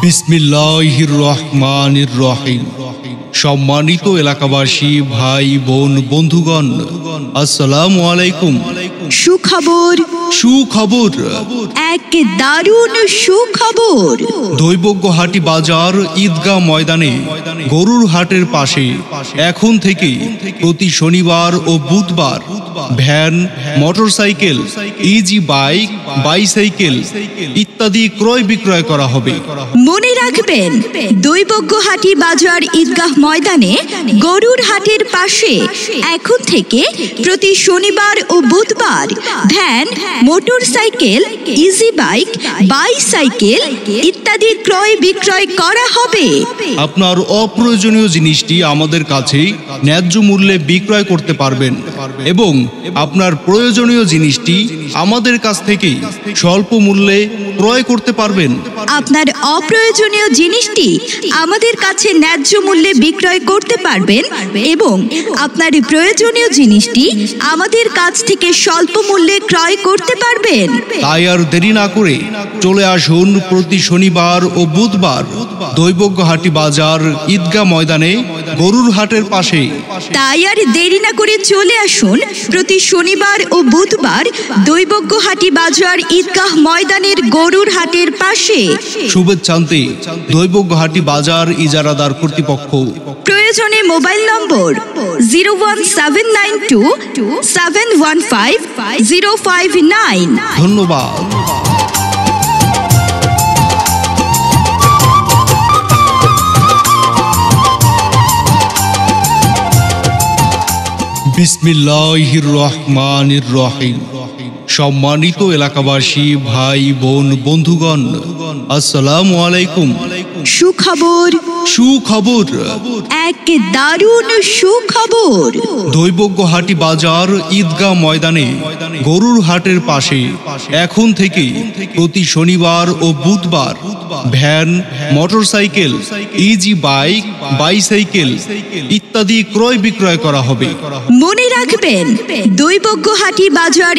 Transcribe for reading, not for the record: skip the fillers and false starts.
বিসমিল্লাহির রহমানির রহিম। সম্মানিত এলাকাবাসী, ভাই বোন, বন্ধুগণ, আসসালামু আলাইকুম। সুখবর, সুখবর, এক দারুণ সুখবর। দৈবজ্ঞহাটি বাজার ঈদগাহ ময়দানে গরুর হাটের পাশে এখন থেকে প্রতি শনিবার ও বুধবার van, motorcycle, easy bike, bicycle ইত্যাদি ক্রয় বিক্রয় করা হবে। মনে রাখবেন, দৈবজ্ঞহাটি বাজার ঈদগাহ ময়দানে গরুর হাটের পাশে এখন থেকে প্রতি শনিবার ও বুধবার van, motorcycle, easy bike, bicycle ইত্যাদি ক্রয় বিক্রয় করা হবে। আপনার অপ্রয়োজনীয় জিনিসটি আমাদের কাছে ন্যায্য মূল্যে বিক্রয় করতে পারবেন এবং আপনার প্রয়োজনীয় জিনিসটি আমাদের কাছ থেকে স্বল্প মূল্যে ক্রয় করতে পারবেন। আপনার অপ্রয়োজনীয় জিনিসটি আমাদের কাছে ন্যায্য মূল্যে বিক্রয় করতে পারবেন এবং আপনার প্রয়োজনীয় জিনিসটি আমাদের কাছ থেকে স্বল্প মূল্যে ক্রয় করতে পারবেন। তাই আর দেরি না করে চলে আসুন প্রতি শনিবার ও বুধবার দৈবজ্ঞহাটি বাজার ঈদগাহ ময়দানে গরুর হাটের পাশে। তাই আর দেরি না করে চলে আসুন প্রতি শনিবার ও বুধবার দৈবজ্ঞহাটি বাজার ঈদগাহ ময়দানের গরুর হাটের পাশে। শুভেচ্ছান্তে দৈবজ্ঞহাটি বাজার ইজারাদার কর্তৃপক্ষ। প্রয়োজনে মোবাইল নম্বর 01792715059। ধন্যবাদ। বিসমিল্লাহির রহমানির রহিম। সম্মানিত এলাকাবাসী, ভাই বোন, বন্ধুগণ, আসসালামু আলাইকুম। সুখবর, সুখবর, এক দারুণ সুখবর। দৈবজ্ঞহাটি বাজার ঈদগাহ ময়দানে গরুর হাটের পাশে এখন থেকে প্রতি শনিবার ও বুধবার van, motorcycle, easy bike, bicycle ইত্যাদি ক্রয় বিক্রয় করা হবে। মনে রাখবেন, দৈবজ্ঞহাটি বাজার